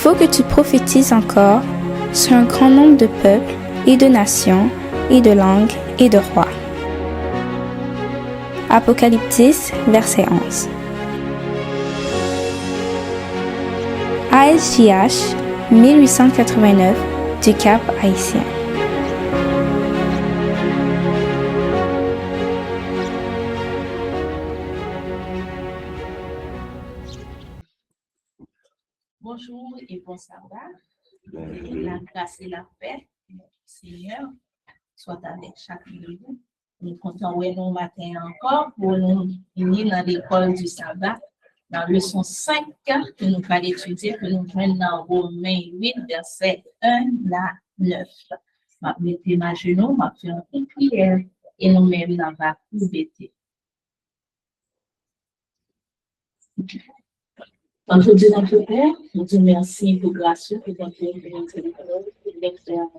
faut que tu prophétises encore sur un grand nombre de peuples et de nations et de langues et de rois. Apocalypse 10, verset 11. ASJH 1889 du Cap Haïtien. Bonjour et bon sabbat. La grâce et la paix du Seigneur soit avec chacun de vous. Nous comptons nous matin encore pour nous unir dans l'école du sabbat, dans le leçon 5 que nous allons étudier, que nous prenons dans Romains 8, verset 1 à 9. Je vais mettre ma genou, je vais faire une prière et nous-mêmes, nous allons nous bêter. Bonjour Dieu notre Père, nous te remercions pour grâce, pour ton Dieu, pour notre école, pour l'expérience.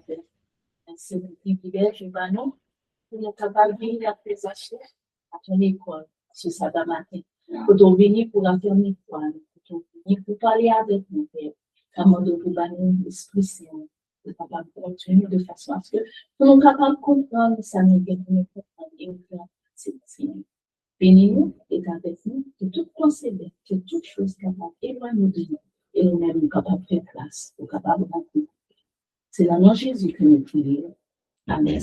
Merci pour le privilège, nous, pour nous capables de venir à présenter à ton école ce sabbat matin. Pour nous venir pour affermir foi, pour nous venir pour parler avec nous, Père. Comment nous pouvons nous l'Esprit Saint, pour capable de continuer de façon à ce que nous capables de comprendre ça, nous devons comprendre et nous faire c'est bénis-nous et avec nous que tout procédé, que toute chose capable d'éloigner nous de nous et nous-mêmes nous capables de faire place, nous capables de rencontrer. C'est dans le nom de Jésus que nous prions. Amen.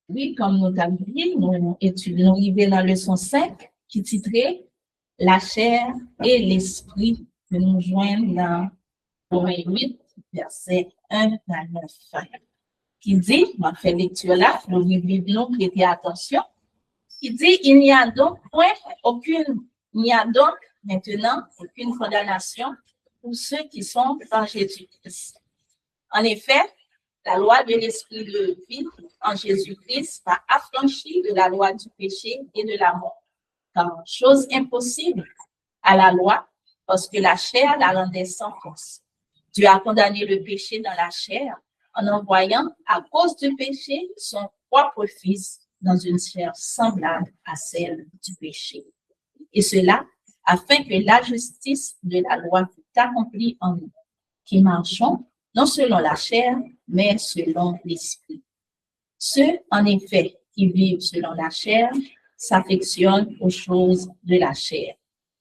Oui, comme nous avons dit, nous étudions, nous arrivons dans la leçon 5 qui titrait La chair et l'esprit que nous joignons dans Romains 8, verset 1 à 9. Qui dit, on fait lecture là, nous vivons, prêtez attention, qui dit, il n'y a donc maintenant aucune condamnation pour ceux qui sont en Jésus-Christ. En effet, la loi de l'esprit de vie en Jésus-Christ va affranchir de la loi du péché et de la mort. Car chose impossible à la loi, parce que la chair la rendait sans force. Dieu a condamné le péché dans la chair en envoyant, à cause du péché, son propre Fils dans une chair semblable à celle du péché. Et cela, afin que la justice de la loi fût accomplie en nous, qui marchons non selon la chair, mais selon l'esprit. Ceux, en effet, qui vivent selon la chair, s'affectionnent aux choses de la chair,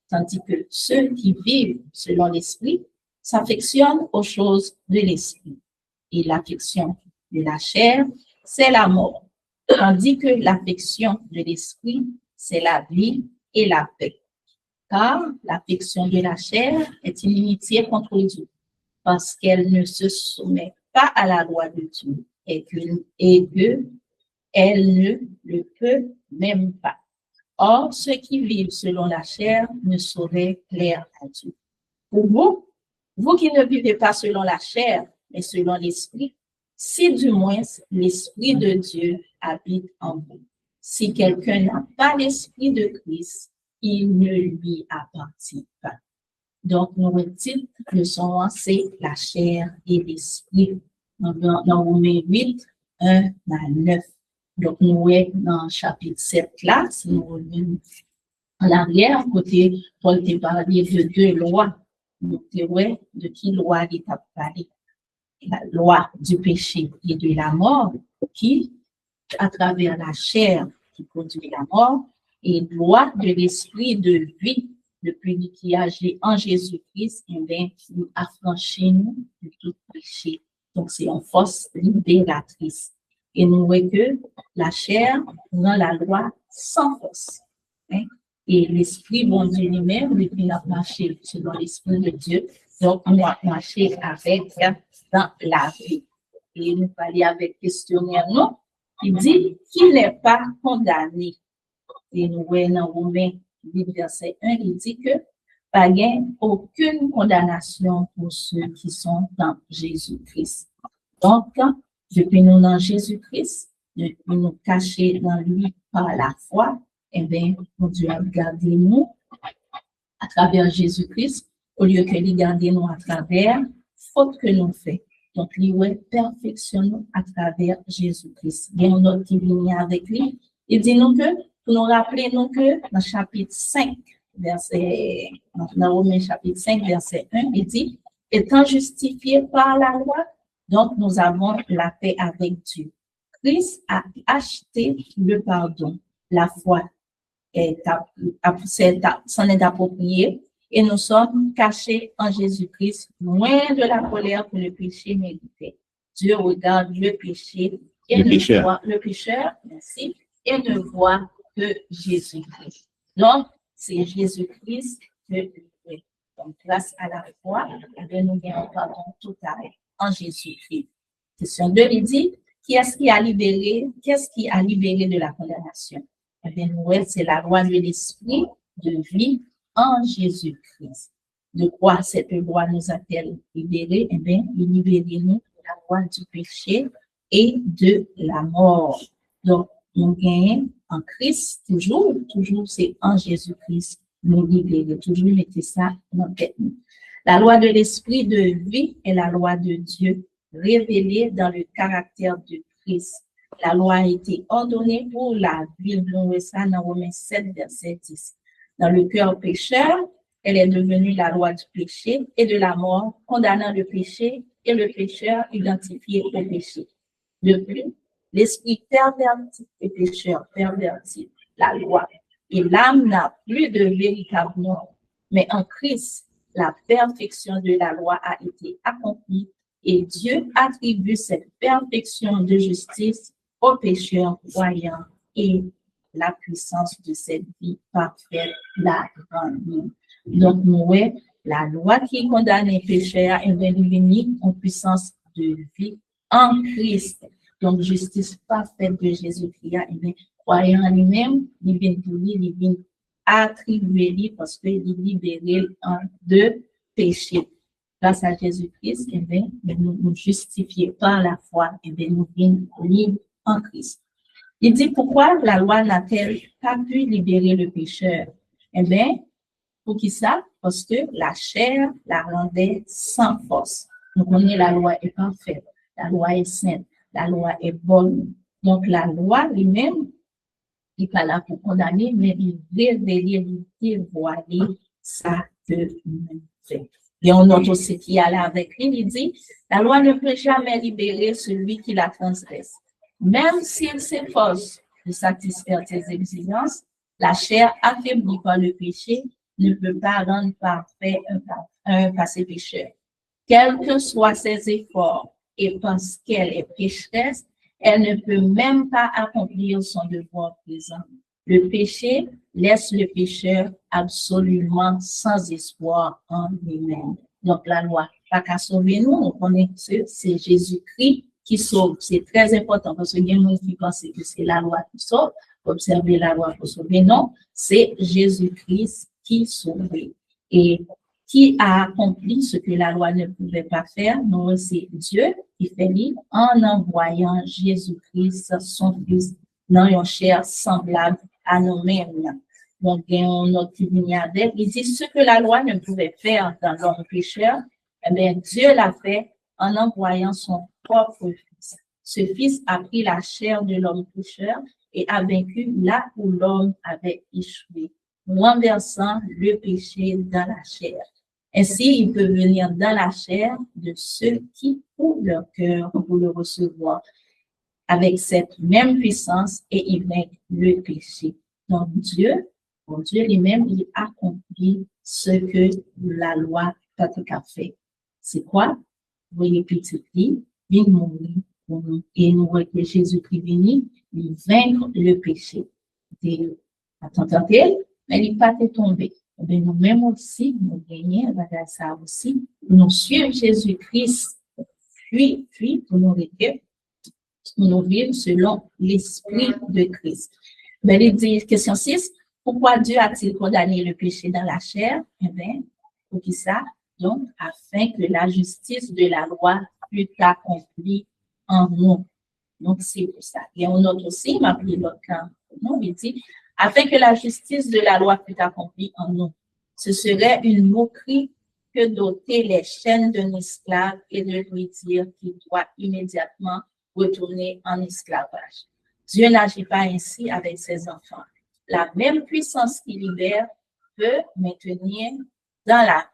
tandis que ceux qui vivent selon l'esprit s'affectionnent aux choses de l'esprit. Et l'affection de la chair, c'est la mort, tandis que l'affection de l'esprit, c'est la vie et la paix. Car l'affection de la chair est une inimitié contre Dieu, parce qu'elle ne se soumet pas à la loi de Dieu et qu'elle ne le peut même pas. Or, ceux qui vivent selon la chair ne sauraient plaire à Dieu. Pour vous qui ne vivez pas selon la chair, mais selon l'esprit, si du moins l'esprit de Dieu habite en vous. Si quelqu'un n'a pas l'esprit de Christ, il ne lui appartient pas. Donc, notre titre, leçon 1, c'est la chair et l'esprit. Dans Romains 8, 1 à 9. Donc, nous sommes dans le chapitre 7 là, si nous revenons en arrière, côté, Paul t'a parlé de deux lois. Donc, de qui loi il t'a parlé? La loi du péché et de la mort, qui, à travers la chair qui produit la mort, et loi de l'esprit de vie, depuis qui agit en Jésus-Christ, et bien, nous affranchit-nous de tout péché. Donc, c'est une force libératrice. Et nous voyons que la chair rend la loi sans force. Hein? Et l'esprit, bon Dieu lui-même, lui a marché selon l'esprit de Dieu. Donc, on va marcher avec dans la vie. Et nous parlons avec questionnaire, non? Il dit qu'il n'est pas condamné. Et nous voyons dans Romains 8, verset 1, il dit que pas aucune condamnation pour ceux qui sont dans Jésus-Christ. Donc, depuis nous dans Jésus-Christ, depuis nous cacher dans lui par la foi, eh bien, Dieu a gardé nous à travers Jésus-Christ, au lieu que lui garder nous à travers faute que nous faisons. Donc, lui perfectionne à travers Jésus-Christ. Il y a un autre qui vient avec lui. Il dit nous que pour nous rappeler nous que dans chapitre 5, dans Romains chapitre 5, verset 1, il dit, étant justifiés par la loi, donc nous avons la paix avec Dieu. Christ a acheté le pardon, la foi s'en est approprié et nous sommes cachés en Jésus-Christ, loin de la colère que le péché méritait. Dieu regarde le péché et ne voit le pécheur, merci, et ne voit que Jésus-Christ. Donc, c'est Jésus-Christ que donc, grâce à la foi, nous gagnons pardon total en Jésus-Christ. Question 2, il dit, qu'est-ce qui a libéré de la condamnation? Eh bien, c'est la loi de l'esprit de vie en Jésus-Christ. De quoi cette loi nous a-t-elle libérés? Eh bien, il libère nous de la loi du péché et de la mort. Donc, nous gagnons en Christ, toujours, c'est en Jésus-Christ nous libérer. Toujours mettez ça dans tête. La loi de l'esprit de vie est la loi de Dieu révélée dans le caractère de Christ. La loi a été ordonnée pour la vie. Nous voyons ça dans Romains 7, verset 10. Dans le cœur pécheur, elle est devenue la loi du péché et de la mort, condamnant le péché et le pécheur identifié au péché. De plus, l'esprit pervertit le pécheur, pervertit la loi. Et l'âme n'a plus de véritable mort. Mais en Christ, la perfection de la loi a été accomplie et Dieu attribue cette perfection de justice aux pécheurs croyants et la puissance de cette vie parfaite la rend. Donc, nous voyons la loi qui condamne les pécheurs est venue en puissance de vie en Christ. Donc, justice parfaite de Jésus-Christ, et bien, croyant en lui-même, il vient pour lui, il vient attribuer lui parce qu'il est libéré de péché. Grâce à Jésus-Christ, et bien, nous justifiés par la foi, et bien, nous sommes libres en Christ. Il dit pourquoi la loi n'a-t-elle pas pu libérer le pécheur? Eh bien, pour qui ça? Parce que la chair la rendait sans force. Nous connaissons la loi est parfaite, la loi est sainte, la loi est bonne. Donc, la loi lui-même, il n'est pas là pour condamner, mais il révèle, il dévoiler ça que nous fait. Et on note aussi qui est là avec lui, il dit, la loi ne peut jamais libérer celui qui la transgresse. Même s'il s'efforce de satisfaire ses exigences, la chair affaiblie par le péché ne peut pas rendre parfait un passé pécheur. Quels que soient ses efforts et parce qu'elle est pécheresse, elle ne peut même pas accomplir son devoir présent. Le péché laisse le pécheur absolument sans espoir en lui-même. Donc, la loi pas qu'à sauver nous, on connaît que c'est Jésus-Christ qui sauve. C'est très important parce que il y a des gens qui pensent que c'est la loi qui sauve, observer la loi pour sauver. Non, c'est Jésus-Christ qui sauve. Et qui a accompli ce que la loi ne pouvait pas faire? Non, c'est Dieu qui fait libre en envoyant Jésus-Christ, son Fils, dans une chair semblable à nous-mêmes. Donc, notre avec, il dit ce que la loi ne pouvait faire dans l'homme pécheur, eh bien, Dieu l'a fait en envoyant son propre Fils. Ce Fils a pris la chair de l'homme pécheur et a vaincu là où l'homme avait échoué, renversant le péché dans la chair. Ainsi, il peut venir dans la chair de ceux qui ouvrent leur cœur pour le recevoir avec cette même puissance et il vainc le péché. Donc, Dieu lui-même, il accomplit ce que la loi a fait. C'est quoi? Vous voyez, petit lit, il mourit pour nous. Et nous voyons que Jésus-Christ venu, il vaincre le péché. Attendez, mais il n'est pas tombé. Mais nous-mêmes aussi, nous gagnons, ça aussi, nous suivons Jésus-Christ, puis, pour nous rester, pour nous vivre selon l'esprit de Christ. Ben, il dit, question 6, pourquoi Dieu a-t-il condamné le péché dans la chair? Eh bien, pour qui ça? Donc, afin que la justice de la loi fût accomplie en nous. Donc, c'est pour ça. Et on note aussi, il m'a appelé l'autre camp. Non, il dit, afin que la justice de la loi fût accomplie en nous. Ce serait une moquerie que d'ôter les chaînes d'un esclave et de lui dire qu'il doit immédiatement retourner en esclavage. Dieu n'agit pas ainsi avec ses enfants. la même puissance qui libère peut maintenir dans la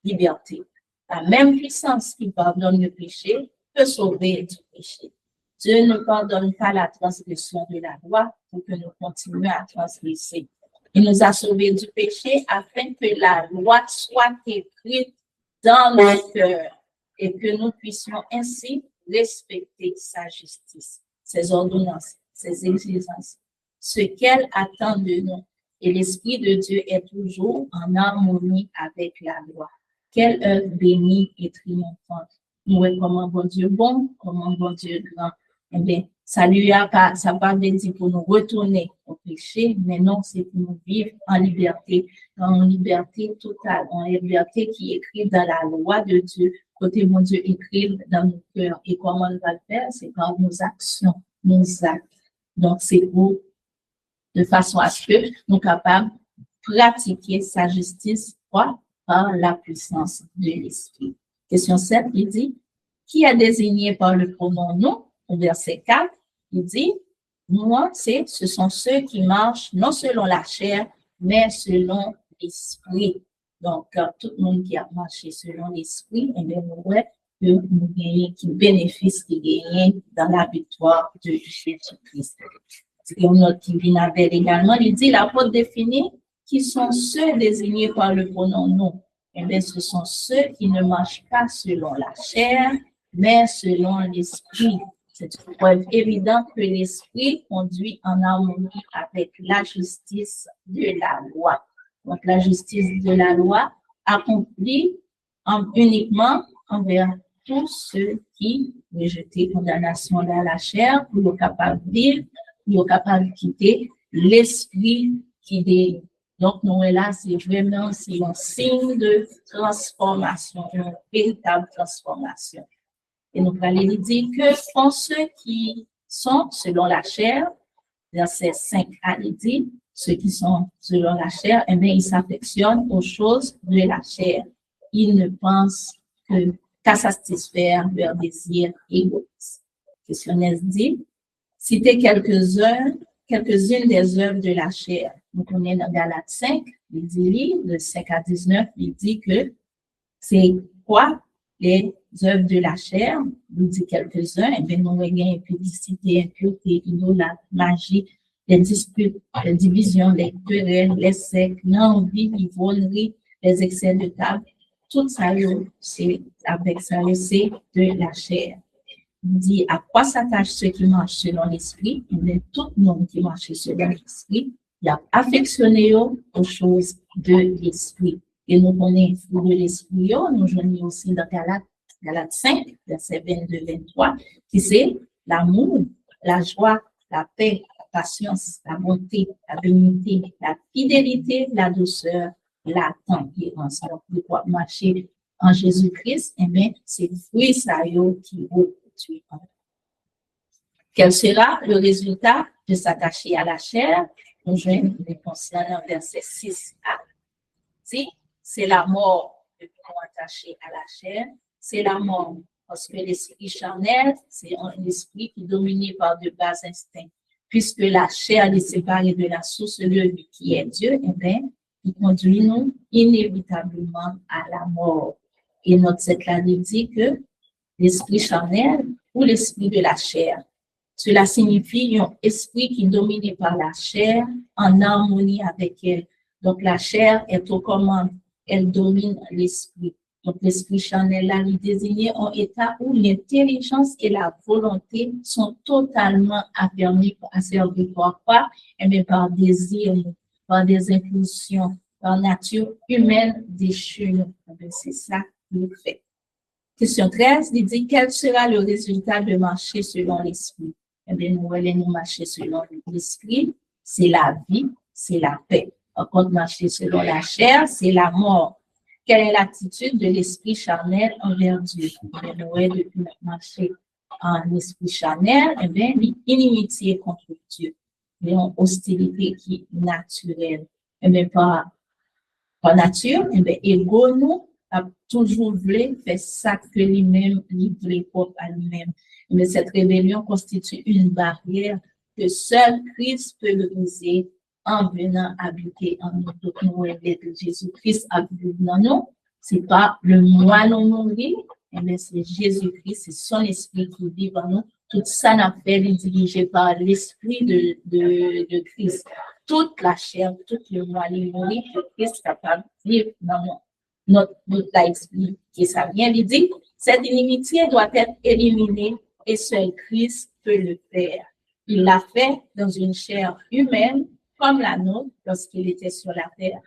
liberté. La même puissance qui pardonne le péché peut sauver du péché. Dieu ne pardonne pas la transgression de la loi pour que nous continuions à transgresser. Il nous a sauvés du péché afin que la loi soit écrite dans nos cœurs et que nous puissions ainsi respecter sa justice, ses ordonnances, ses exigences, ce qu'elle attend de nous. Et l'Esprit de Dieu est toujours en harmonie avec la loi. Quelle œuvre bénie et triomphante. Nous recommandons Dieu bon, recommandons Dieu grand. Eh bien, ça pas dit pour nous retourner au péché, mais non, c'est pour nous vivre en liberté totale, en liberté qui est écrite dans la loi de Dieu, côté mon Dieu écrit dans nos cœurs. Et comment on va le faire? C'est par nos actions, nos actes. Donc, c'est pour, de façon à ce que nous sommes capables de pratiquer sa justice, quoi? Par la puissance de l'Esprit. Question 7, il dit, qui est désigné par le pronom nous? Au verset 4, il dit, moi, ce sont ceux qui marchent non selon la chair, mais selon l'Esprit. Donc, tout le monde qui a marché selon l'Esprit, eh bien, nous voyons que nous gagnons, qui bénéficie, qui gagne dans la victoire de Jésus-Christ. Et une autre qui vient avec également, il dit, l'apôtre définit qui sont ceux désignés par le pronom nous. Eh bien, ce sont ceux qui ne marchent pas selon la chair, mais selon l'Esprit. C'est une preuve évidente que l'Esprit conduit en harmonie avec la justice de la loi. Donc, la justice de la loi accomplie uniquement envers tous ceux qui rejettent condamnation dans la chair, pour être capable de vivre, pour être capable de quitter l'Esprit qui délivre. Donc, nous, là, c'est vraiment un signe de transformation, une véritable transformation. Et nous allons dire que font ceux qui sont selon la chair, verset 5a, il dit, ceux qui sont selon la chair, eh bien, ils s'affectionnent aux choses de la chair. Ils ne pensent qu'à satisfaire leurs désirs égoïstes. Questionnaire dit, citez quelques-unes des œuvres de la chair. Nous connaissons dans Galates 5, il dit, de 5 à 19, il dit que c'est quoi les œuvres de la chair, nous dit quelques-uns, et bien nous voyons impudicité, impureté, idolâtre, magie, les disputes, les divisions, les querelles, les sectes, l'envie, l'ivonnerie, les excès de table, tout ça, c'est avec ça, c'est de la chair. Il dit à quoi s'attachent ceux qui marchent selon l'esprit, et bien tout le monde qui marche selon l'esprit, il a affectionné aux choses de l'esprit. Et nous connaissons le fruit de l'esprit, nous joignons aussi dans Galates 5, verset 22-23, qui c'est l'amour, la joie, la paix, la patience, la bonté, la bénignité, la fidélité, la douceur, la tempérance. Donc, pour marcher en Jésus-Christ, eh bien, c'est le fruit ça qui reproduit. Quel sera le résultat de s'attacher à la chair? Nous joignons les concernant verset 6a. Si c'est la mort de nous attacher à la chair, c'est la mort. Parce que l'esprit charnel, c'est un esprit qui est dominé par de bas instincts. Puisque la chair est séparée de la source de vie qui est Dieu, eh bien, il conduit nous inévitablement à la mort. Et notre cette nous dit que l'esprit charnel ou l'esprit de la chair, cela signifie un esprit qui est dominé par la chair en harmonie avec elle. Donc, la chair est aux commandes, elle domine l'esprit. Donc, l'esprit charnel, là, il désigne un état où l'intelligence et la volonté sont totalement affermies à servir par quoi? Eh bien, par désir, par des impulsions, par nature humaine déchue. C'est ça qu'il fait. Question 13, il dit, quel sera le résultat de marcher selon l'esprit? Eh bien, nous allons marcher selon l'esprit, c'est la vie, c'est la paix. Par contre, marcher selon la chair, c'est la mort. Quelle est l'attitude de l'esprit charnel envers Dieu? Eh bien, nous allons depuis marcher en esprit charnel, eh bien, l'inimitié contre Dieu, une hostilité qui est naturelle. Eh bien, par nature, eh bien, ego nous a toujours voulu faire ça que lui-même, lui voulait propre à lui-même. Mais cette rébellion constitue une barrière que seul Christ peut briser en venant habiter en nous. Donc, nous voyons que Jésus-Christ habite dans nous. C'est pas le moi non mourir, mais c'est Jésus-Christ, c'est son esprit qui vit en nous. Tout ça n'a fait dirigé par l'esprit de Christ. Toute la chair, tout le moi les mourir, que Christ est capable de vivre dans notre esprit. Et ça vient lui dire, cette inimitié doit être éliminée et seul Christ peut le faire. Il l'a fait dans une chair humaine comme la nôtre lorsqu'il était sur la terre.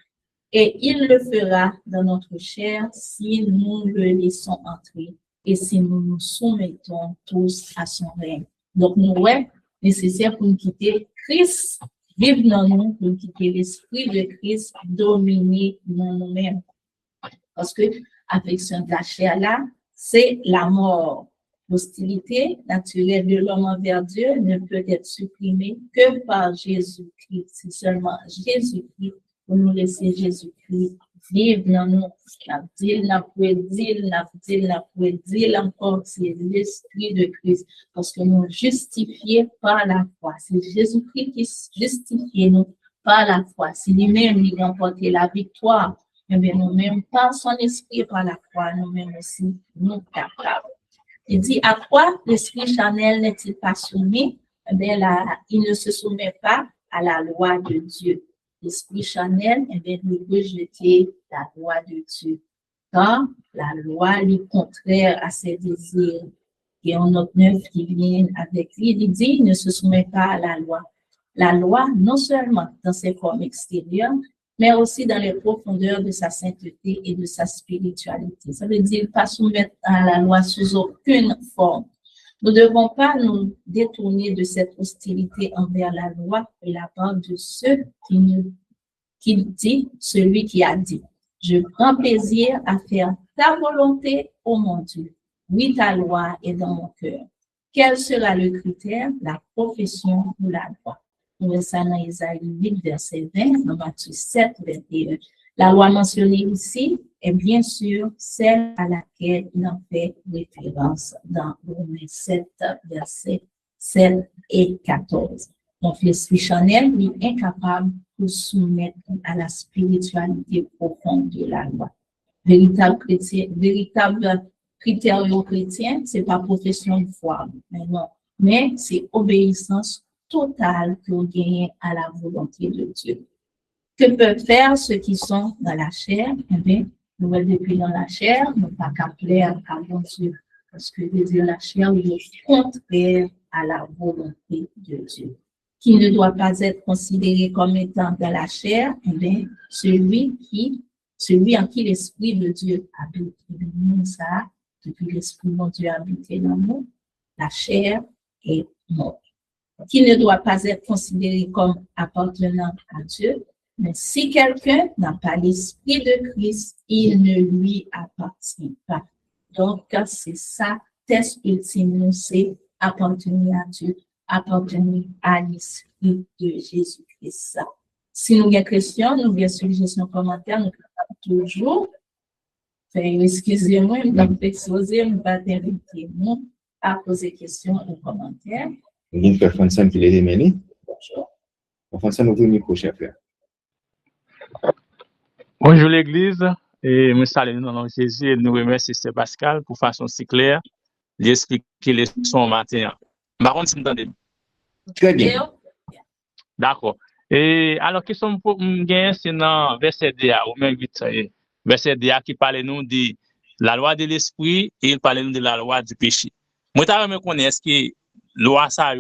Et il le fera dans notre chair si nous le laissons entrer et si nous nous soumettons tous à son règne. Donc, nous, nécessaire pour nous quitter Christ, vivre dans nous, pour quitter l'esprit de Christ, dominer dans nous-mêmes. Parce que, affection de la chair là, c'est la mort. L'hostilité naturelle de l'homme envers Dieu ne peut être supprimée que par Jésus-Christ. C'est seulement Jésus-Christ pour nous laisser Jésus-Christ vivre dans nous. N'a dire encore, c'est l'esprit de Christ. Parce que nous justifiés par la foi. C'est Jésus-Christ qui justifie nous par la foi. C'est lui-même qui a remporté la victoire. Eh bien, nous-mêmes, par son esprit, par la foi, nous-mêmes aussi, nous capables. Il dit, à quoi l'esprit charnel n'est-il pas soumis? Eh bien, là, il ne se soumet pas à la loi de Dieu. L'esprit charnel, eh bien, nous rejeter la loi de Dieu. Car la loi est contraire à ses désirs. Et en autre 9 qui vient avec lui, il dit, il ne se soumet pas à la loi. La loi, non seulement dans ses formes extérieures, mais aussi dans les profondeurs de sa sainteté et de sa spiritualité. Ça veut dire pas soumettre à la loi sous aucune forme. Nous ne devons pas nous détourner de cette hostilité envers la loi de la part de ceux qui dit, celui qui a dit, je prends plaisir à faire ta volonté, ô mon Dieu. Oui, ta loi est dans mon cœur. Quel sera le critère? La profession de la loi. Nous voyons ça dans Isaïe 8, verset 20, dans Matthieu 7, 21. La loi mentionnée ici est bien sûr celle à laquelle il en fait référence dans Romains 7, versets 7 et 14. Donc, l'esprit charnel est incapable de soumettre à la spiritualité profonde de la loi. Véritable critère chrétien, c'est pas profession de foi, mais non, mais c'est obéissance totale que vous gagnez à la volonté de Dieu. Que peuvent faire ceux qui sont dans la chair? Eh bien, nous, depuis dans la chair, nous pas qu'à plaire à bon Dieu. Parce que désir la chair est contraire à la volonté de Dieu. Qui ne doit pas être considéré comme étant dans la chair, eh bien, celui en qui l'Esprit de Dieu habite. Et bien, nous, ça, depuis l'Esprit de Dieu habité dans nous, la chair est morte. Qui ne doit pas être considéré comme appartenant à Dieu, mais si quelqu'un n'a pas l'esprit de Christ, il ne lui appartient pas. Donc, c'est ça, test ultime, c'est appartenir à Dieu, appartenir à l'esprit de Jésus-Christ. Si nous avons des questions, nous avons suggestions, commentaires, nous pouvons toujours faire, excusez-moi, nous avons exposé, nous avons invité nous à poser questions ou commentaires. Il y a une personne qui les démêlé. Enfin, ça nous veut micro, chef. Bonjour l'Église, et nous saluons dans le nom de Jésus et nous remercions Sœur Pascal pour façon si claire d'expliquer les leçons matin. Par contre, si vous m'entendez. Très bien. D'accord. Et alors, question pour gagner, c'est dans verset DA, ou même 8, verset DA qui parle nous de la loi de l'esprit et il parle nous de la loi du péché. Moi, je me connais, est-ce que loi ça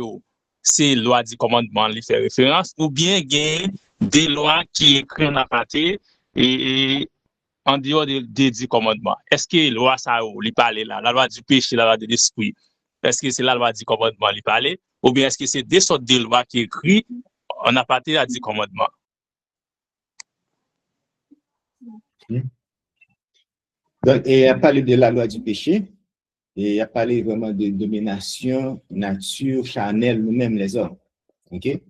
c'est loi du commandement qui fait référence ou bien gain des lois qui écrit en aparté et en dehors des 10 commandements. Est-ce que loi ça lui parle là, la loi du péché, la loi de l'esprit, est-ce que c'est la loi du commandement lui parle ou bien est-ce que c'est des sortes de lois qui écrit en aparté à 10 commandements? Donc, il a parlé de la loi du péché. Et il a parlé vraiment de domination, nature, charnelle, nous-mêmes les hommes. OK? Et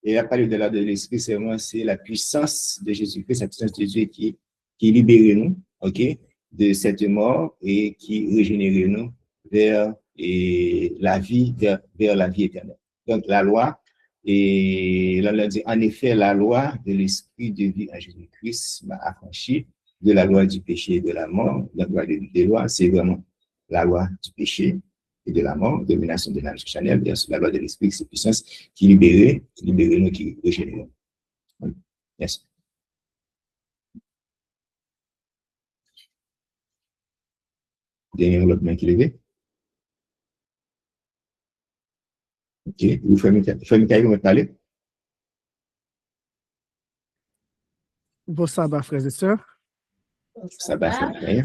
il a parlé de la de l'esprit, c'est la puissance de Jésus-Christ, la puissance de Dieu qui libère nous, OK? De cette mort et qui régénère nous vers la vie, vers la vie éternelle. Donc, la loi, Et là, on dit, en effet, la loi de l'esprit de vie en Jésus-Christ m'a affranchi de la loi du péché et de la mort. La loi des lois, c'est vraiment la loi du péché et de la mort, domination de la nature charnelle, bien sûr, la loi de l'esprit, c'est puissance qui libère nous, qui régénère. Yes. Dernier l'autre main qui levait. Ok, vous faites Michael, vous me parler. Bon sabbat, frères et sœurs. Ça va faire rien.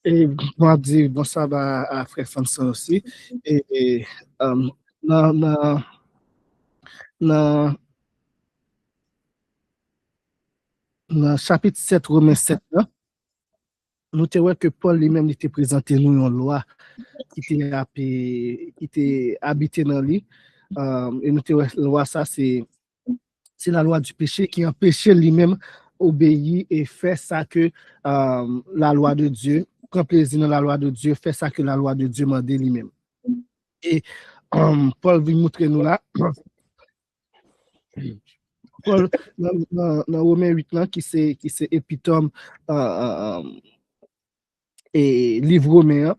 Et moi, dire bon sabbat à frère Fanson aussi. Et dans chapitre 7, Romains 7, là, nous te voyons que Paul lui-même était présenté nous une loi qui était habité dans lui. Et nous te voyons la loi, ça, c'est la loi du péché qui empêchait lui-même obéir et faire ça que la loi de Dieu, prend plaisir dans la loi de Dieu, fait ça que la loi de Dieu m'a dit lui-même. Et Paul veut montrer nous là. Paul, dans Romains 8, là, qui c'est épitome et livre romain,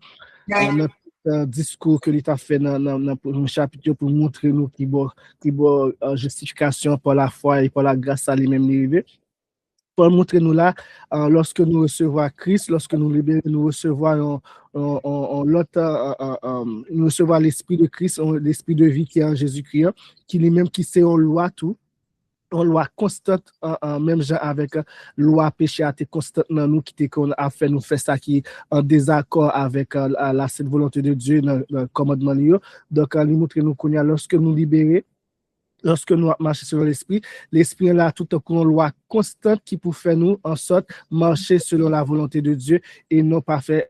un discours que l'État fait dans le chapitre pour montrer nous qui bon justification par la foi et par la grâce à lui-même. Pour montrer nous là, lorsque nous recevons Christ, lorsque nous libérons, nous recevons nous recevons l'esprit de Christ, l'esprit de vie qui est en Jésus-Christ, qui lui-même qui c'est en loi tout. Une loi constante, même genre avec loi péché a été constante dans nous qui a fait nous faire ça qui est en désaccord avec la sainte volonté de Dieu dans le commandement. Donc, nous montre nous qu'on a lorsque nous libérons, lorsque nous marchons selon l'esprit est là tout en une loi constante qui peut faire nous en sorte marcher selon la volonté de Dieu et non pas faire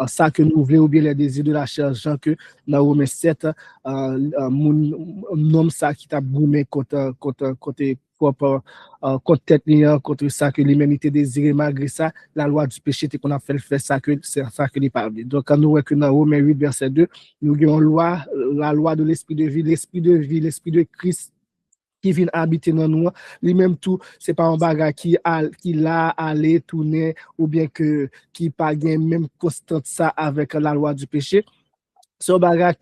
ça que nous voulons ou bien les désirs de la chair, genre que dans Romains 7, mon homme ça qui t'a brûlé contre contre ça que l'humanité désirait, malgré ça, la loi du péché, c'est qu'on a fait ça que c'est ça que les parle. Donc, quand nous voyons que dans Romains 8, verset 2, nous avons la loi de l'esprit de vie, l'esprit de Christ qui vient habiter dans nous, lui-même tout, c'est pas un bagage qui l'a allé tourner ou bien qui pas même constante ça avec la loi du péché. C'est un bagage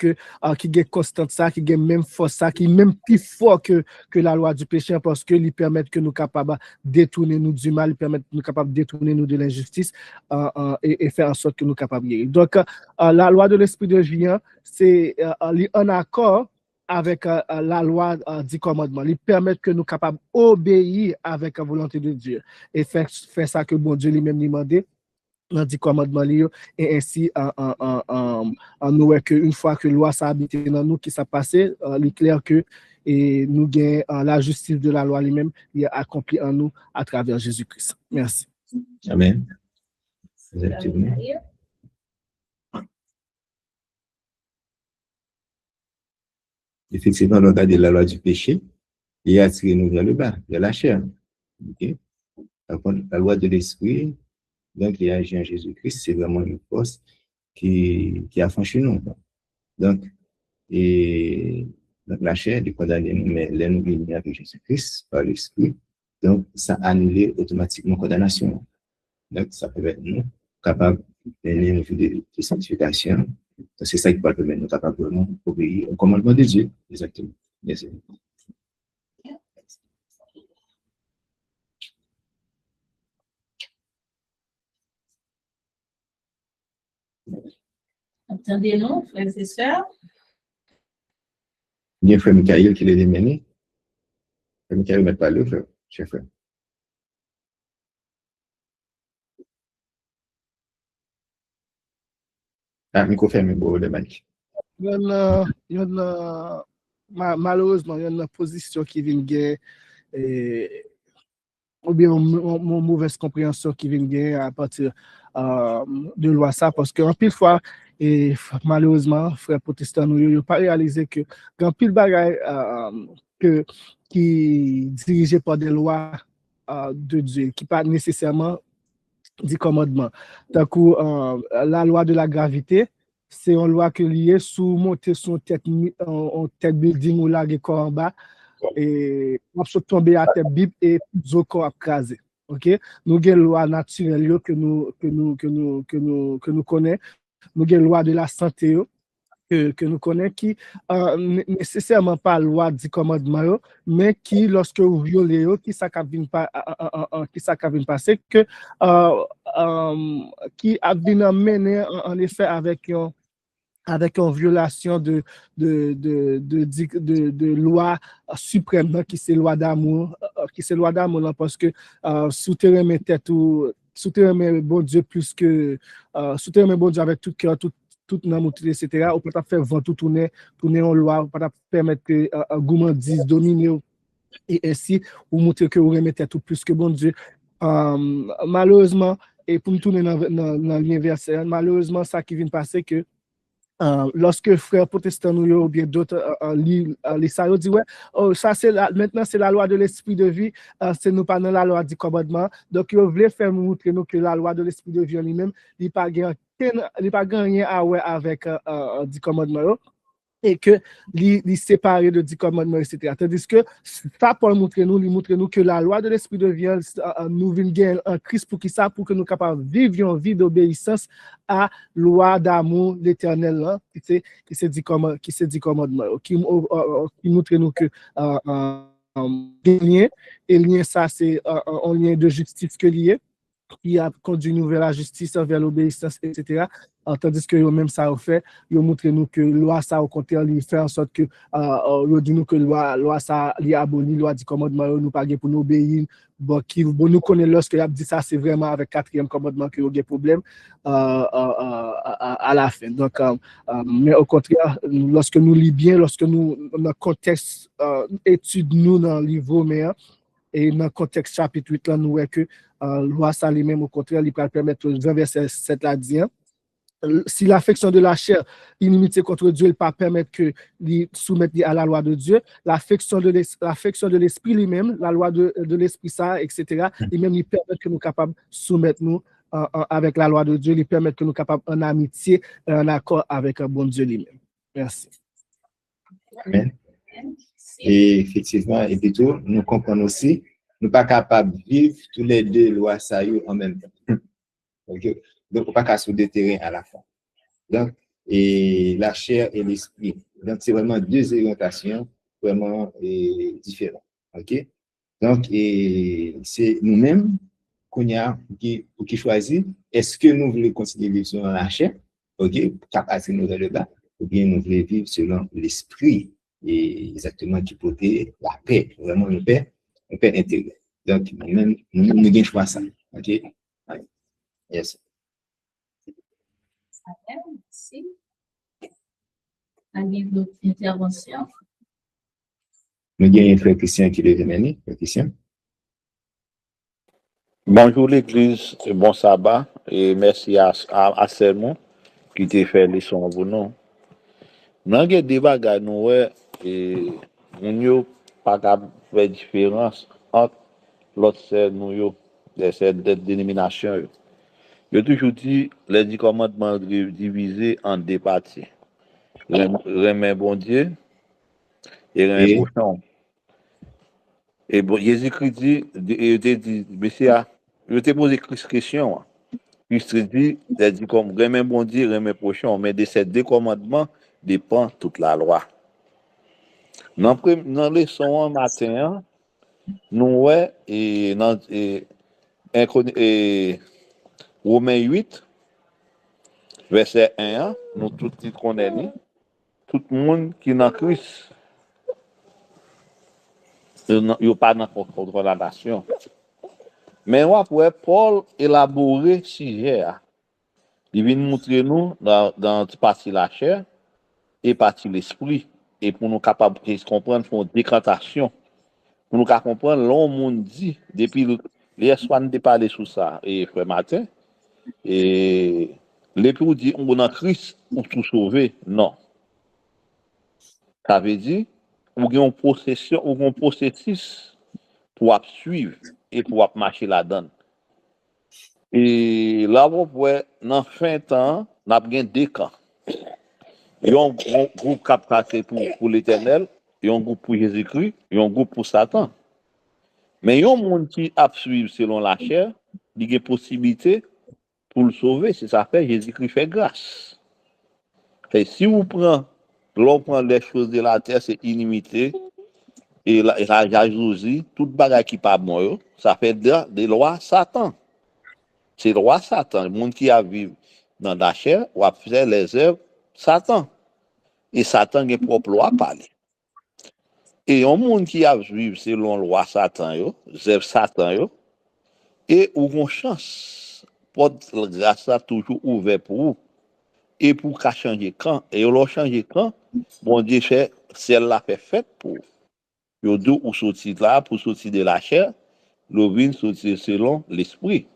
qui est constant ça, qui est même force ça, qui est même plus fort que la loi du péché parce que lui permet que nous capables de détourner nous du mal, lui permet que nous capables de détourner nous de l'injustice et faire en sorte que nous capables de guérir. Donc, la loi de l'esprit de vie, c'est en accord avec la loi du commandement. Il permet que nous capables d'obéir avec la volonté de Dieu et faire ça que bon Dieu lui-même lui demandé. Dans dit commandement et ainsi nous voyons qu'une fois que la loi s'est habité dans nous qui s'est passé, il est clair que et nous gagnons la justice de la loi lui-même est accomplie en nous à travers Jésus-Christ. Merci. Amen. Effectivement. Effectivement, dans le cas de la loi du péché, il a attiré nous vers le bas, vers la chair. Okay? La loi de l'esprit, donc, il y a Jésus-Christ, c'est vraiment une force qui a franchi nous. Donc, la chair est condamnée, mais là, nous venons avec Jésus-Christ par l'esprit. Donc, ça annule automatiquement la condamnation. Donc, ça permet nous capables de sanctification. C'est ça qui va permettre nous capables vraiment d'obéir au commandement de Dieu. Exactement. Merci. Entendez-nous, frères et sœurs? Bien, frère Michael qui l'a démené. Frère Michael n'a pas le frère, cher frère. Ah, micro fermé pour le mic. Malheureusement, il y a une position qui vient de ou bien une mauvaise compréhension qui vient de à partir de loi ça, parce qu'en pile fois, et malheureusement, frères protestants, nous n'avons pas réalisé que quand pile bagaille qui dirigé par des lois de Dieu, qui pas nécessairement du commandement. D'un coup, la loi de la gravité, c'est une loi que liée sous monter son tête en tête building ou là corps en bas et on peut tomber à tête bip et zo corps crasé. OK? Nous avons loi naturelle que nous connaissons, nous avons loi de la santé que nous connaissons qui nécessairement pas loi du commandement mais qui lorsque vous violez qui ça vient passer que qui a bien mené en effet avec une violation de loi suprême qui c'est loi d'amour parce que souterrain mes tête ou souterrain mes bon Dieu plus que souterrain mes bon Dieu avec tout cœur tout nan etc. On peut pas faire vent tout tourner en loi, on peut pas permettre que gourmandise domine et ainsi ou montrer que vous remettez tout plus que bon Dieu. Malheureusement, et pour me tourner dans l'universel, malheureusement, ça qui vient de passer que lorsque frères protestants ou bien d'autres les salauds disent ouais ça c'est maintenant c'est la loi de l'esprit de vie c'est nous pas dans la loi du commandement donc ils voulaient faire montrer nous que la loi de l'esprit de vie en lui-même il pas gagné à ouais avec du commandement et que les séparer de 10 commandements, etc. Tandis que ça, Paul montre nous que la loi de l'esprit de vie nous vient gagner en Christ pour qui ça, pour que nous capables de vivre une vie d'obéissance à loi d'amour l'éternel, qui c'est dit commandements, qui montre nous que lien, et lien ça, c'est un lien de justice que lié qui a conduit nous vers la justice, vers l'obéissance, etc. Tandis que même ça a fait, ils montré nous que loi ça au contraire, il fait en sorte que ils dit nous que loi ça li aboli, loi du commandement nous pas pour nous obéir. Bon nous connaît lorsque il a dit ça c'est vraiment avec quatrième commandement que il y a problème à la fin. Donc mais au contraire, lorsque nous lisons bien, lorsque nous dans le contexte étude nous dans le livre Romain et dans le contexte chapitre 8 là nous voyons que loi ça lui-même au contraire il peut permettre verset 7 là dit si l'affection de la chair, inimitié contre Dieu, ne pas permettre que lui soumettre à la loi de Dieu, l'affection de l'esprit lui-même, la loi de l'esprit ça, etc. Lui-même, il permet que nous capables de soumettre nous avec la loi de Dieu, il permet que nous capables en amitié, en accord avec un bon Dieu lui-même. Merci. Amen. Et effectivement, et puis tout, nous comprenons aussi, nous ne sommes pas capables de vivre tous les deux lois ça en même temps. Okay? Donc, on ne peut pas sur deux terrains à la fois. Donc, et la chair et l'esprit. Donc, c'est vraiment deux orientations vraiment différentes. OK? Donc, c'est nous-mêmes qui choisissent est-ce que nous voulons continuer à vivre selon la chair, OK? Capacité nous dans le bas, ou bien nous voulons vivre selon l'esprit, et exactement qui porte la paix, vraiment une paix intérieure. Donc, nous-mêmes, nous avons choisi ça. OK? Yes. Merci. Avez votre intervention? Nous avons un frère Christian qui est venu. Christian. Bonjour l'Église, bon sabbat et merci à Sermon qui t'a fait leçon pour nous. Nous avons des bagages nous et nous pas faire différence entre l'autre c'est nous cette dénomination. Je toujours dit les 10 commandements divisés en deux parties. Remet bon Dieu et remet prochain. Et bon, Jésus-Christ dit, Messia, je t'ai posé une question. Christ dit, comme remet bon Dieu, remet prochain, mais de ces deux commandements dépend toute la loi. Dans le leçon matin, nous et dans Romains 8, verset 1, nous tous connaissons, tout le monde qui est dans Christ, il n'y a pas de condamnation. Mais on pourrait Paul élaborer ce sujet. Il vient montrer nous dans partie la chair et partie l'esprit. Et pour nous capables de comprendre, pour une décantation. Pour nous comprendre, l'homme dit, depuis les soins de parler sur ça, et frère Martin, et l'époux dit, on est en Christ, on tout sauvé. Non. Ça veut dire, on a un processus pour suivre et pour marcher là-dedans. Et là, on voit, dans fin de temps, on a bien deux camps. Il y a un groupe qui a passé pour l'Éternel, il y a un groupe pour Jésus-Christ, il y a un groupe pour Satan. Mais il y a un monde qui a suivi selon la chair, il y a possibilité pour le sauver, c'est ça fait Jésus-Christ fait grâce. Et si vous prenez, l'on prend les choses de la terre, c'est illimité, et la jalousie, toute bagarre qui pas bon, ça fait des lois Satan. C'est le roi Satan, le monde qui a vécu dans la chair, ou a fait les œuvres Satan. Et Satan a propre loi à parler. Et un monde qui a vécu selon le roi Satan, les œuvres Satan, et ou une chance, porte grâce à toujours ouvert pour vous. Et pour qu'à changer quand, et on changer quand, bon Dieu fait, celle-là fait faite pour. Yo d'où ou sortir là, pour sortir de la chair, le vin sortir selon l'esprit.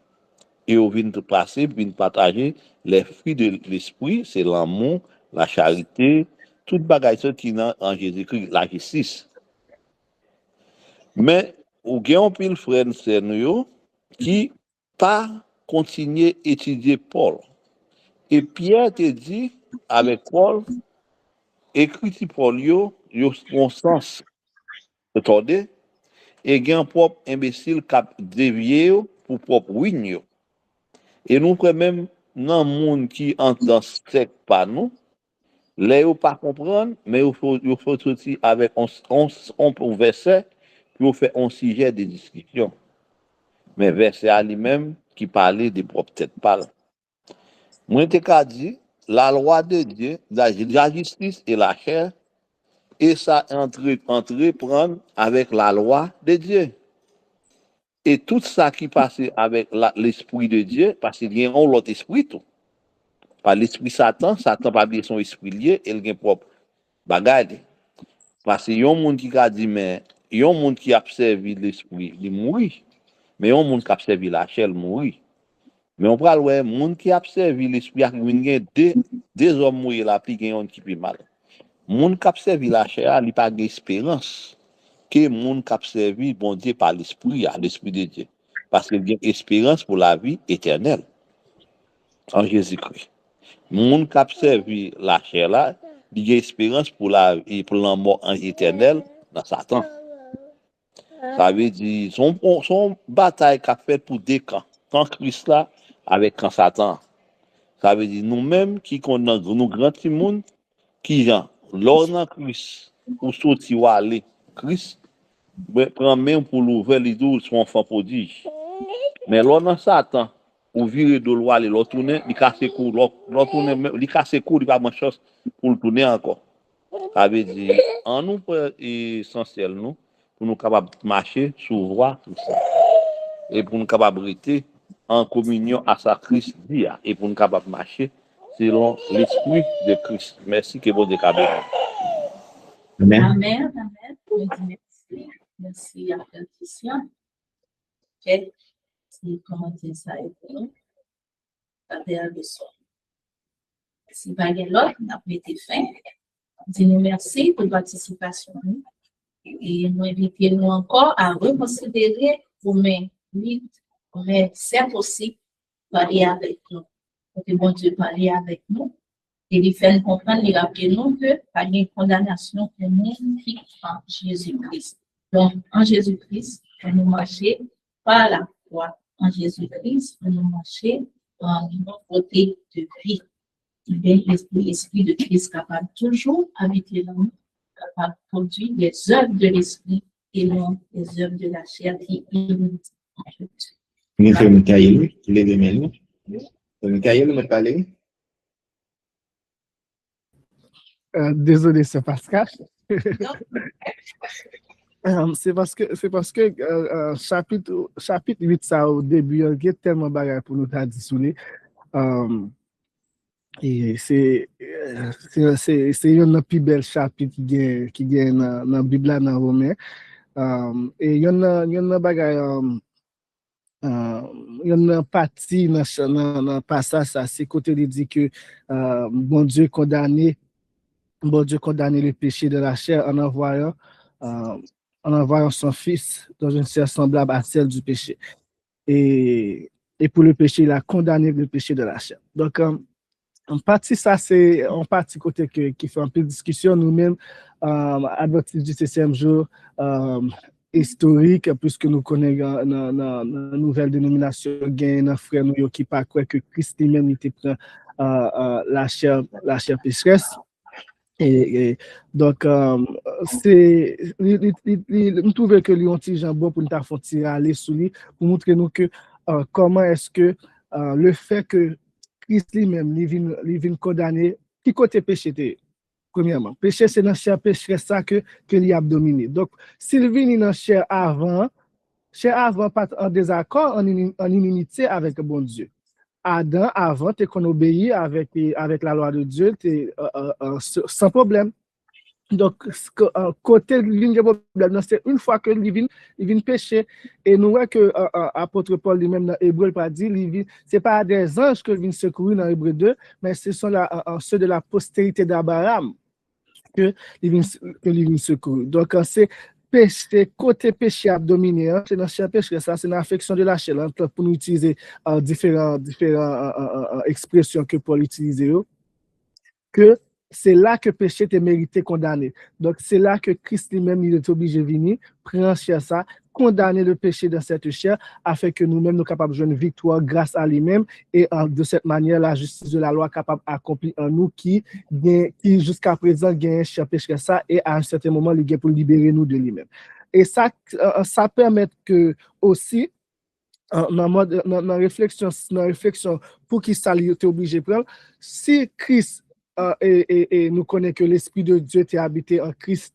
Et on vient de passer, vient partager les fruits de l'esprit, c'est l'amour, la charité, toute bagaille qui est en Jésus-Christ, la justice. Mais, ou gen un pile frère qui pas continuer à étudier Paul. Et Pierre te dit, avec Paul, écrit Paul yo bon sens, attendez, et gen propre imbécile qui a dévié pour propre win yo. Et nous, quand même, dans le monde qui entre dans ce secte par nous, là, il ne pas comprendre, mais il faut sortir avec un verset, puis on fait un sujet de discussion. Mais verset à lui-même qui parlait des propres têtes parle. Moi, je t'ai dit, la loi de Dieu, la justice et la chair, et ça entreprendre avec la loi de Dieu. Et tout ça qui passe avec l'esprit de Dieu, parce qu'il y a un autre esprit tout. Par l'esprit Satan, Satan pas bien son esprit lié, et il a propre bagage. Parce qu'il y a un monde qui a dit, mais il y a un monde qui a servi l'esprit, il mourit. Mais il y a un monde qui a servi la chair, il mourit. Mais on parle, ouais, monde qui a servi l'esprit, il y a deux hommes mourir là, puis il y a un qui peut mal. Monde qui a servi la chair, il n'a pas d'espérance. Que monde qui a servi, bon Dieu, par l'esprit, l'esprit de Dieu. Parce qu'il y a une espérance pour la vie éternelle en Jésus-Christ. Monde qui a servi la chair là, il y a espérance pour la mort éternelle dans Satan. Ça veut dire son bataille qu'a fait pour deux camps. Camp Christ là avec camp Satan. Ça veut dire nous-mêmes qui connaissons nous grands petits monde qui gens lors dans Christ ou sorti ou aller Christ prend même pour l'ouvrir les doux son enfant prodige. Mais lors dans Satan ou virer de loi les l'autre tourner, il casse cou, l'autre tourner, il casse cou, il pas bonne chance pour le tourner encore. Ça veut dire en nous essentiel nous pour nous capables marcher sur voie tout ça. Et pour nous capables rester en communion à sa Christ dia et pour nous capables marcher selon l'esprit de Christ. Merci que vous êtes capable. Amen. Amen, amen. Je dis merci. Merci à Christian. Ok. Si commenter ça et tout. Ça fait un besoin. Si pas de l'autre, on a été fin. Dis-nous merci pour votre participation. Et nous invitons encore à reconsidérer pour mes 8, mais c'est possible parler avec nous. Que bon Dieu parler avec nous. Et il fait nous comprendre, il rappelle nous que pas de condamnation pour nous qui en Jésus-Christ. Donc, en Jésus-Christ, on nous marcher par la foi. En Jésus-Christ, on nous marcher en une côté de vie. Il y a l'esprit de Christ capable toujours habiter l'homme, capable de produire les œuvres de l'esprit et non les œuvres de la chair qui imitent en Jésus. Nous faisons un cahier, les deux mêmes. Un cahier, nous me parler. Désolé, c'est Pascal. C'est parce que chapitre 8 ça au début il y a tellement bagarre pour nous t'a dit soulé. Et c'est un plus bel chapitre qui gagne dans la Bible dans Romain. Et il y a bagarre il y a une partie dans le passage ça c'est côté il dit que bon Dieu condamné le péché de la chair en envoyant son fils dans une chair semblable à celle du péché. Et pour le péché, il a condamné le péché de la chair. Donc, En partie, ça, c'est en partie côté qui fait un peu de discussion. Nous-mêmes, Adventistes du 6e jour, historique, puisque nous connaissons dans la nouvelle dénomination, il y a un frère nous qui pas croit que Christ lui-même était prend la chair pécheresse. Et donc, c'est, nous trouvons que lui, on petit jambon pour nous faire tirer aller sous lui, pour montrer nous que comment est-ce que le fait que Christ lui-même, il vient condamner, qui côté péché était? Premièrement, péché, c'est dans la chair pécheresse ça que il a dominé. Donc, s'il vient dans la chair avant pas en désaccord, en inimité avec le bon Dieu. Adam, avant, tu qu'on obéit avec la loi de Dieu, sans problème. Donc, côté ligne problème, c'est une fois que il vient pécher, et nous voyons que l'apôtre Paul lui-même dans Hébreu pas dit, c'est pas des anges que viennent secourir dans Hébreu 2, mais ce sont ceux de la postérité d'Abraham que il vient secourir. Donc, c'est péché, côté péché à dominer, c'est dans chair péché, ça c'est une affection de la chair, pour nous utiliser différentes expressions que Paul utilise, que c'est là que péché est mérité condamné. Donc, c'est là que Christ lui-même, il est obligé de venir, prendre chair ça, condamner le péché dans cette chair, afin que nous-mêmes, nous capables de jouer une victoire grâce à lui-même, et de cette manière, la justice de la loi capable d'accomplir en nous qui jusqu'à présent, gagne chair péché ça, et à un certain moment, il gagne pour libérer nous de lui-même. Et ça permet que aussi, dans réflexion, pour qui ça lui était obligé de prendre, si Christ et nous connaissons que l'Esprit de Dieu était habité en Christ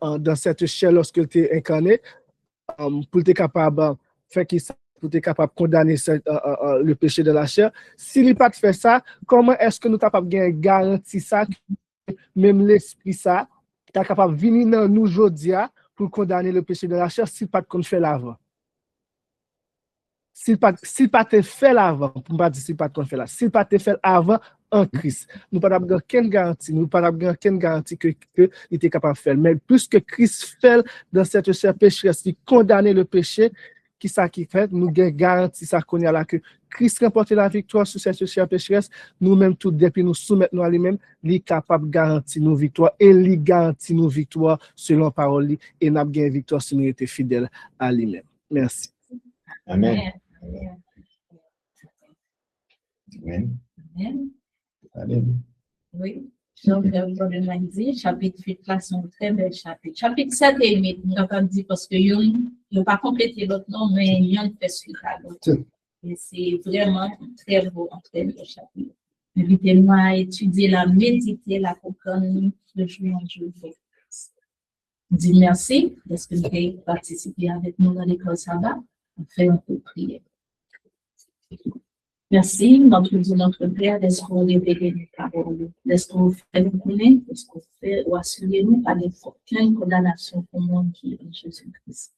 dans cette chair lorsqu'il était incarné, pour être capable faire pour être capable de condamner le péché de la chair. S'il n'a pas fait ça, comment est-ce que nous sommes capables de garantir ça, même l'Esprit ça, est capable de venir dans nous aujourd'hui pour condamner le péché de la chair s'il n'a pas de fait l'avant? S'il pas te fait l'avant, pour pas dire s'il pas te fait là, s'il pas te fait avant en Christ, nous pas avons aucune garantie que il était capable de faire. Mais plus que Christ fait dans cette chair pécheresse, qui condamne le péché, qui ça qui fait, nous avons garanti ça qu'on y a là que Christ remporte la victoire sur cette chair pécheresse, nous-mêmes tout depuis nous soumettons à lui-même, il est capable de garantir nos victoires et il garantit nos victoires selon parole et nous avons gagné victoire si nous étions fidèles à lui-même. Merci. Amen. Amen. Amen. Amen. Amen. Oui. Donc, le m'a dit, chapitre 8, là, c'est un très bel chapitre. Chapitre 7 et 8, nous avons dit parce que il n'a pas complété l'autre nom, mais il y a une fait suite à l'autre. Et c'est vraiment un très beau chapitre. Invitez-moi à étudier, la méditer, la comprendre, le jour en jour. Dis merci parce que vous avez participé avec nous dans l'école sabbat. On fait un peu de prière. Merci, notre Dieu, notre Père, laisse-nous révéler nos paroles, laisse-nous faire nous connaître, laisse-nous faire ou assurer nous par aucune condamnation pour le monde qui est en Jésus-Christ.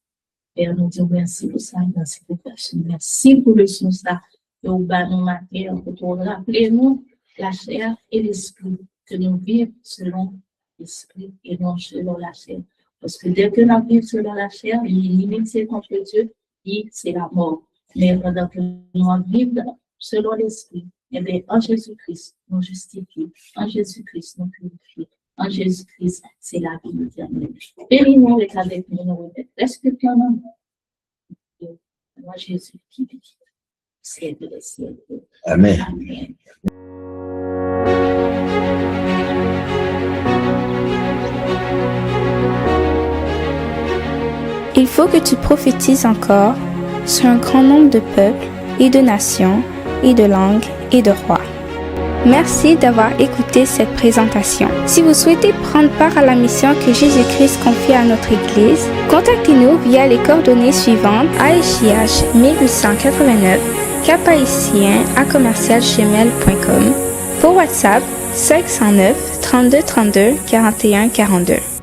Père, nous disons merci pour ça, merci pour ça, merci pour le son ça, que vous nous matin, pour rappeler nous la chair et l'esprit, que nous vivons selon l'esprit et non selon la chair. Parce que dès que nous vivons selon la chair, l'immunité contre Dieu, c'est la mort. Mais pendant que nous vivons selon l'esprit, eh bien, en Jésus-Christ, nous justifions. En Jésus-Christ, nous purifions. En Jésus-Christ, c'est la vie éternelle. Bénis-nous et avec nous, nous remettons. Respectons nous. Moi, Jésus qui vit. C'est de ciel. Amen. Amen. Il faut que tu prophétises encore sur un grand nombre de peuples et de nations et de langues et de rois. Merci d'avoir écouté cette présentation. Si vous souhaitez prendre part à la mission que Jésus-Christ confie à notre Église, contactez-nous via les coordonnées suivantes: ASJH 1889, caphaïtien@gmail.com, pour WhatsApp 509 32 32 41 42.